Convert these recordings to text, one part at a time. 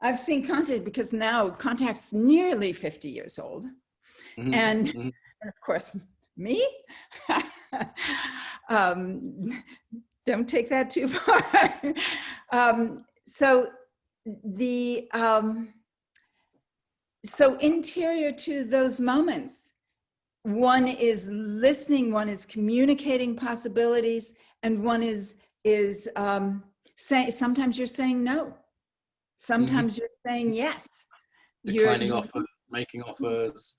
I've seen Contact because now Contact's nearly 50 years old. Mm-hmm. And, mm-hmm. and of course, me? Don't take that too far. So interior to those moments, one is listening, one is communicating possibilities, and one is saying, sometimes you're saying no. Sometimes you're saying yes. Declining offers, making offers.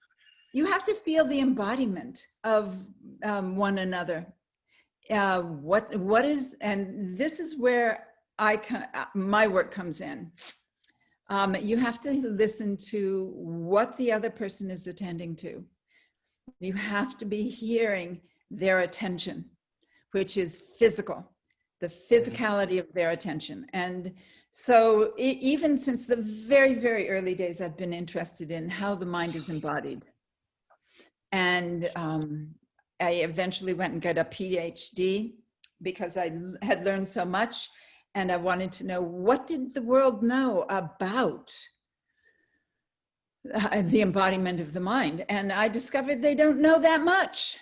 You have to feel the embodiment of one another. What is, and this is where my work comes in. You have to listen to what the other person is attending to. You have to be hearing their attention, which is physical, the physicality of their attention. And so even since the very, very early days, I've been interested in how the mind is embodied. And I eventually went and got a PhD because I had learned so much, and I wanted to know, what did the world know about the embodiment of the mind? And I discovered they don't know that much.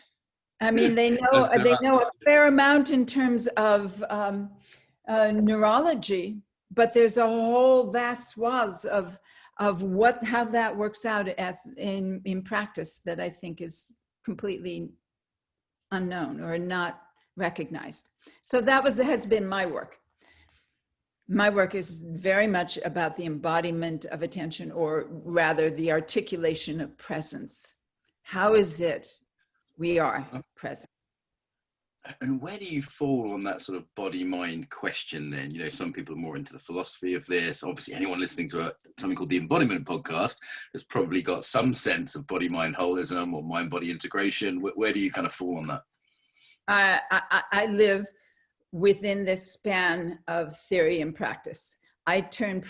I mean, they know a fair amount in terms of neurology, but there's a whole vast swaths of how that works out as in practice that I think is completely unknown or not recognized. So that has been my work. My work is very much about the embodiment of attention, or rather the articulation of presence. How is it we are present? And where do you fall on that sort of body-mind question then? You know, some people are more into the philosophy of this. Obviously, anyone listening to something called the Embodiment Podcast has probably got some sense of body-mind holism or mind-body integration. Where do you kind of fall on that? I live within this span of theory and practice. I take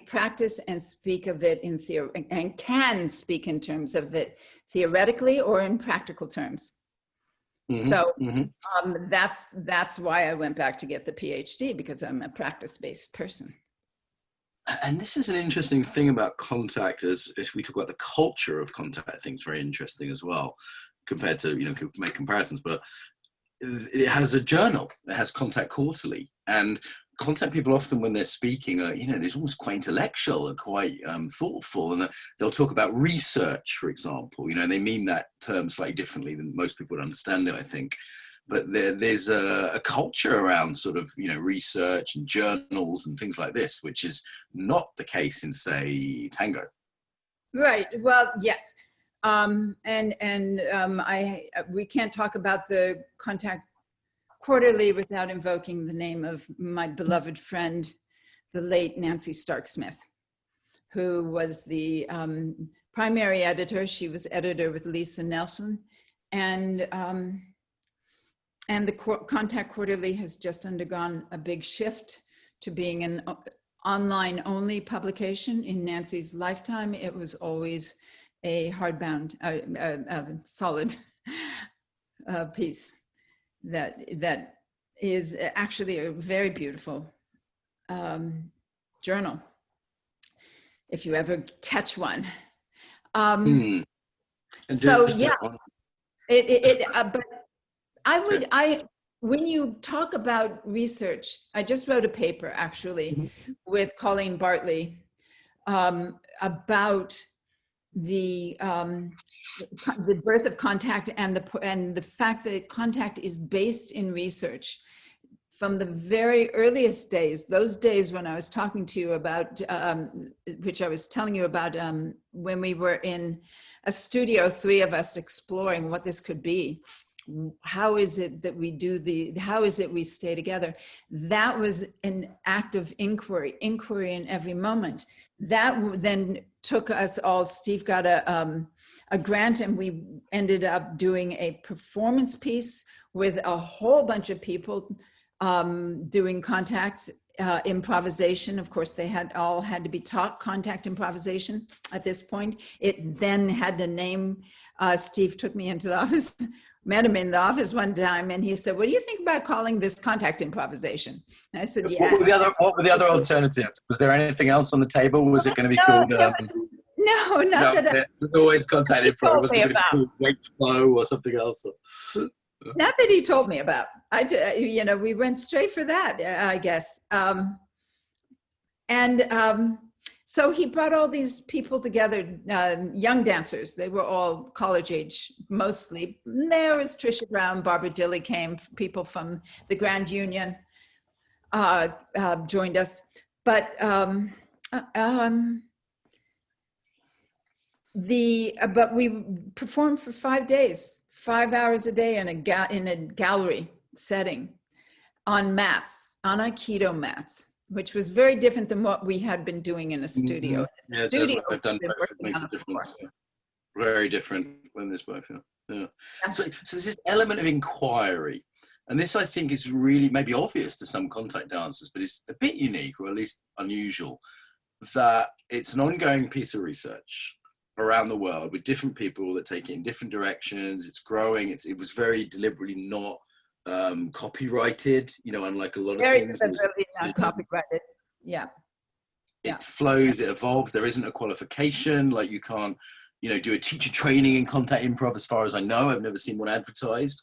practice and speak of it in theory, and can speak in terms of it theoretically or in practical terms. So that's why I went back to get the PhD, because I'm a practice-based person. And this is an interesting thing about contact, as if we talk about the culture of contact, I think it's very interesting as well, compared to, you know, make comparisons, but it has a journal. It has Contact Quarterly, and contact people often when they're speaking are, you know, they're almost quite intellectual and quite thoughtful, and they'll talk about research, for example, you know, and they mean that term slightly differently than most people would understand it, I think. But there's a culture around sort of, you know, research and journals and things like this, which is not the case in, say, tango. Right. Well, yes. We can't talk about the Contact Quarterly without invoking the name of my beloved friend, the late Nancy Stark-Smith, who was the primary editor. She was editor with Lisa Nelson, and the Contact Quarterly has just undergone a big shift to being an online only publication. In Nancy's lifetime, it was always a hardbound, solid piece that is actually a very beautiful journal, if you ever catch one. So yeah, but when you talk about research, I just wrote a paper actually with Colleen Bartley about the birth of contact and the fact that contact is based in research from the very earliest days, those days when I was talking to you about, which I was telling you about when we were in a studio, three of us exploring what this could be. How is it that we how is it we stay together? That was an act of inquiry in every moment. That then took us all, Steve got a grant, and we ended up doing a performance piece with a whole bunch of people doing contact improvisation. Of course, they all had to be taught contact improvisation at this point. It then had a name. Steve took me into the office met him in the office one time, and he said, "What do you think about calling this contact improvisation?" And I said, "Yeah." What were the other alternatives? Was there anything else on the table? Was it going to be No, called? no, not that. It was always contact improv. Was it going to be called wake flow or something else? Not that he told me about. We went straight for that, I guess. So he brought all these people together, young dancers. They were all college age, mostly. There was Trisha Brown, Barbara Dilley came, people from the Grand Union joined us. But but we performed for 5 days, 5 hours a day in a gallery setting on mats, on aikido mats, which was very different than what we had been doing in a studio. Mm-hmm. Yeah, studio I've done both. It makes a difference. Yeah. Very different when there's both. Yeah. So there's this element of inquiry, and this I think is really maybe obvious to some contact dancers, but it's a bit unique, or at least unusual, that it's an ongoing piece of research around the world with different people that take it in different directions. It's growing. It was very deliberately not copyrighted, unlike a lot of things. Very deliberately not copyrighted. Yeah. It flows, it evolves. There isn't a qualification. Like you can't, do a teacher training in contact improv, as far as I know. I've never seen one advertised.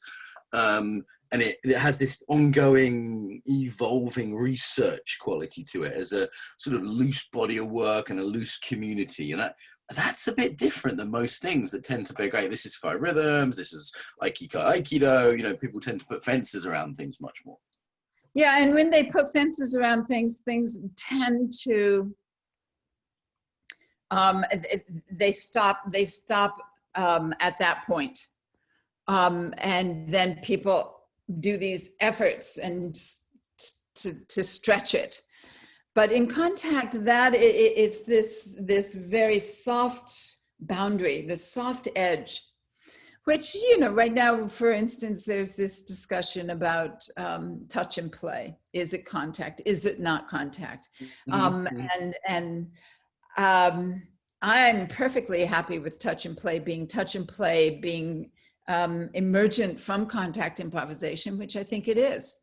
And it has this ongoing, evolving research quality to it as a sort of loose body of work and a loose community. And that's a bit different than most things that tend to be great. This is 5 rhythms. This is aikido. People tend to put fences around things much more. Yeah, and when they put fences around things tend to they stop at that point, and then people do these efforts and to stretch it. But in contact, it's this very soft boundary, the soft edge, which, right now, for instance, there's this discussion about touch and play. Is it contact? Is it not contact? And I'm perfectly happy with touch and play being emergent from contact improvisation, which I think it is.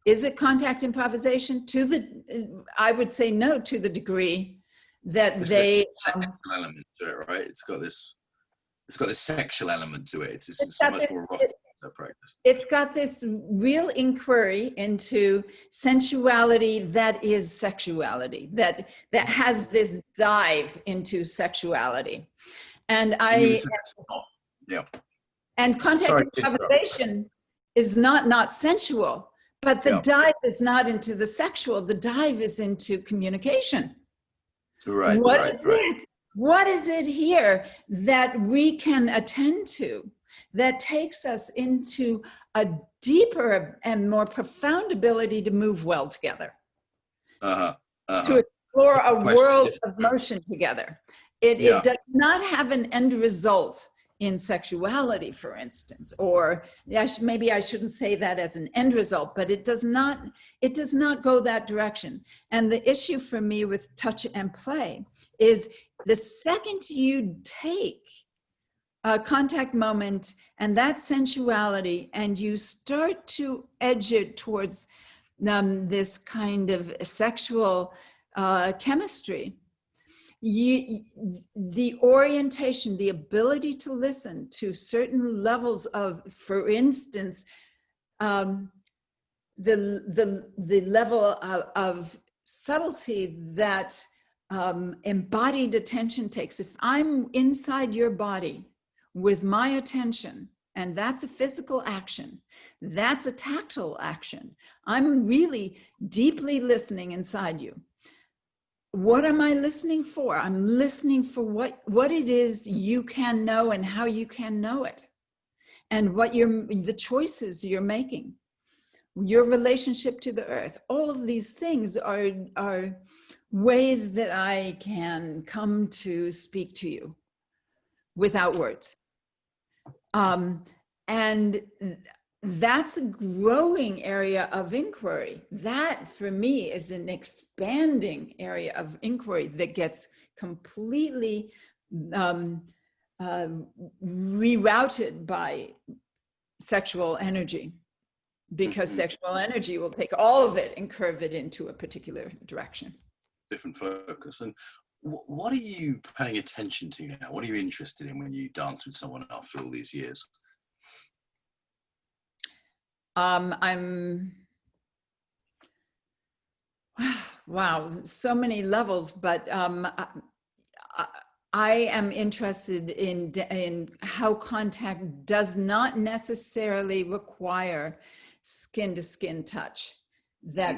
Is it contact improvisation? I would say no, to the degree that There's sexual element to it, right? It's got this sexual element to it. It's so much more rough practice. It's got this real inquiry into sensuality that is sexuality, that has this dive into sexuality. And and contact improvisation is not sensual. But the dive is not into the sexual. The dive is into communication. Right. What is it here that we can attend to that takes us into a deeper and more profound ability to move well together? To explore a world of motion together. It does not have an end result in sexuality, for instance, or maybe I shouldn't say that as an end result, but it does not go that direction. And the issue for me with touch and play is the second you take a contact moment and that sensuality and you start to edge it towards this kind of sexual chemistry, the orientation, the ability to listen to certain levels of, for instance, the level of subtlety that embodied attention takes. If I'm inside your body with my attention, and that's a physical action, that's a tactile action, I'm really deeply listening inside you. What am I listening for? I'm listening for what it is you can know and how you can know it, and what the choices you're making, your relationship to the earth. All of these things are ways that I can come to speak to you without words. And that's a growing area of inquiry. That, for me, is an expanding area of inquiry that gets completely rerouted by sexual energy, because sexual energy will take all of it and curve it into a particular direction. Different focus. And what are you paying attention to now? What are you interested in when you dance with someone after all these years? Wow, so many levels, but I am interested in how contact does not necessarily require skin-to-skin touch. That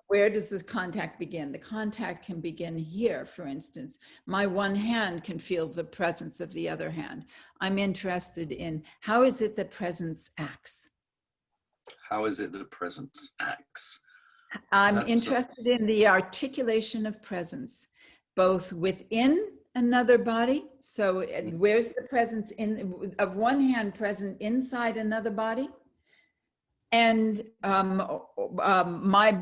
where does this contact begin? The contact can begin here, for instance. My one hand can feel the presence of the other hand. I'm interested in how is it that presence acts? How is it that presence acts? I'm interested in the articulation of presence, both within another body. So where's the presence of one hand present inside another body? And my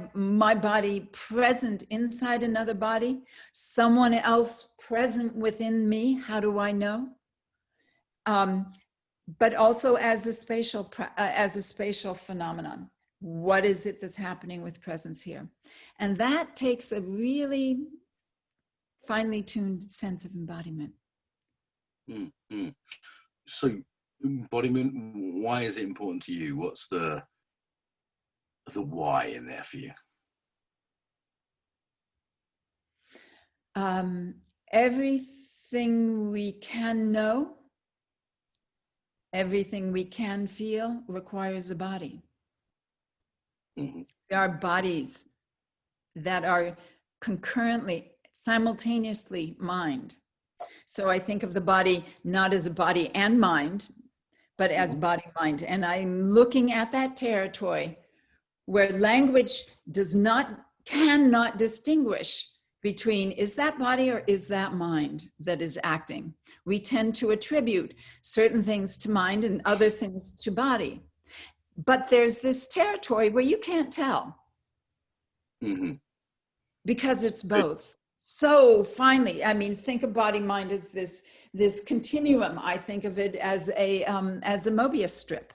body present inside another body, someone else present within me. How do I know? But also as a spatial phenomenon. What is it that's happening with presence here? And that takes a really finely tuned sense of embodiment. Mm-hmm. So embodiment, why is it important to you? What's the why in there for you? Everything we can know, everything we can feel requires a body. Mm-hmm. There are bodies that are concurrently, simultaneously mind. So I think of the body not as a body and mind, but as body mind. And I'm looking at that territory where language cannot distinguish between is that body or is that mind that is acting. We tend to attribute certain things to mind and other things to body. But there's this territory where you can't tell. Mm-hmm. Because it's both. So finally, I mean, think of body mind as this continuum. I think of it as a Mobius strip.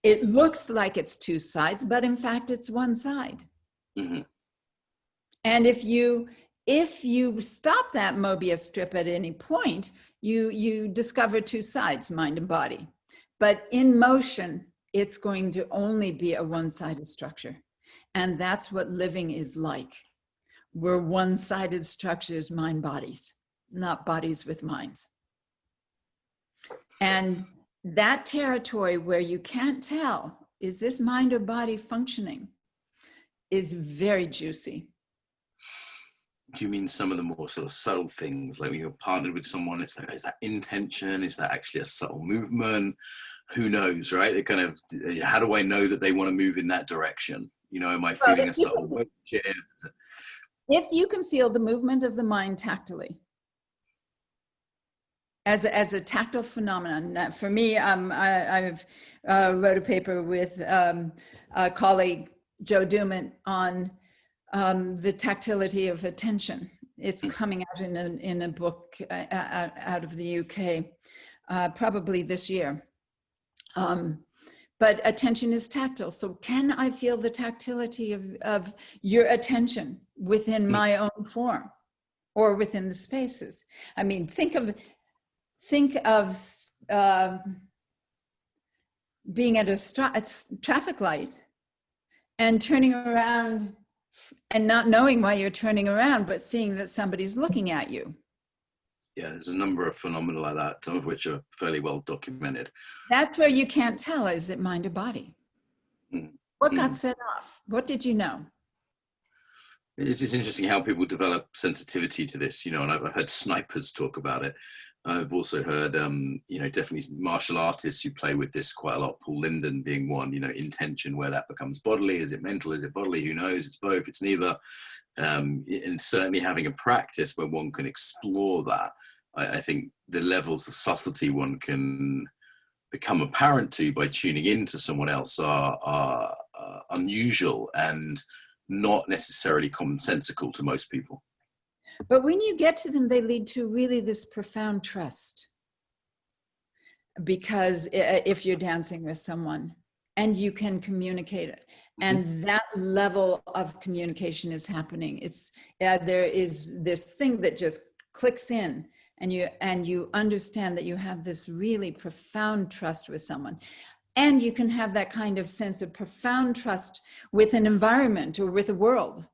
It looks like it's two sides, but in fact, it's one side. Mm-hmm. And if you stop that Mobius strip at any point, you discover two sides, mind and body. But in motion, it's going to only be a one-sided structure. And that's what living is like. We're one-sided structures, mind bodies, not bodies with minds. And that territory where you can't tell, is this mind or body functioning, is very juicy. Do you mean some of the more sort of subtle things, like when you're partnered with someone, it's like, is that intention? Is that actually a subtle movement? Who knows, right? It kind of, how do I know that they want to move in that direction? You know, am I feeling a subtle weight shift? If you can feel the movement of the mind tactily, as a tactile phenomenon. For me, I've wrote a paper with a colleague, Joe Dumont, on the tactility of attention. It's coming out in a book out of the UK, probably this year. But attention is tactile. So can I feel the tactility of your attention within my own form or within the spaces? I mean, think of being at a traffic light and turning around and not knowing why you're turning around, but seeing that somebody's looking at you. Yeah, there's a number of phenomena like that, some of which are fairly well documented. That's where you can't tell, is it mind or body? What got set off? What did you know? It's interesting how people develop sensitivity to this, you know, and I've heard snipers talk about it. I've also heard, you know, definitely martial artists who play with this quite a lot, Paul Linden being one, you know, intention, where that becomes bodily. Is it mental? Is it bodily? Who knows? It's both, it's neither. And certainly having a practice where one can explore that, I think the levels of subtlety one can become apparent to by tuning into someone else are unusual and not necessarily commonsensical to most people. But when you get to them, they lead to really this profound trust. because if you're dancing with someone and you can communicate it, and that level of communication is happening, it's there is this thing that just clicks in, and you understand that you have this really profound trust with someone. And you can have that kind of sense of profound trust with an environment or with a world.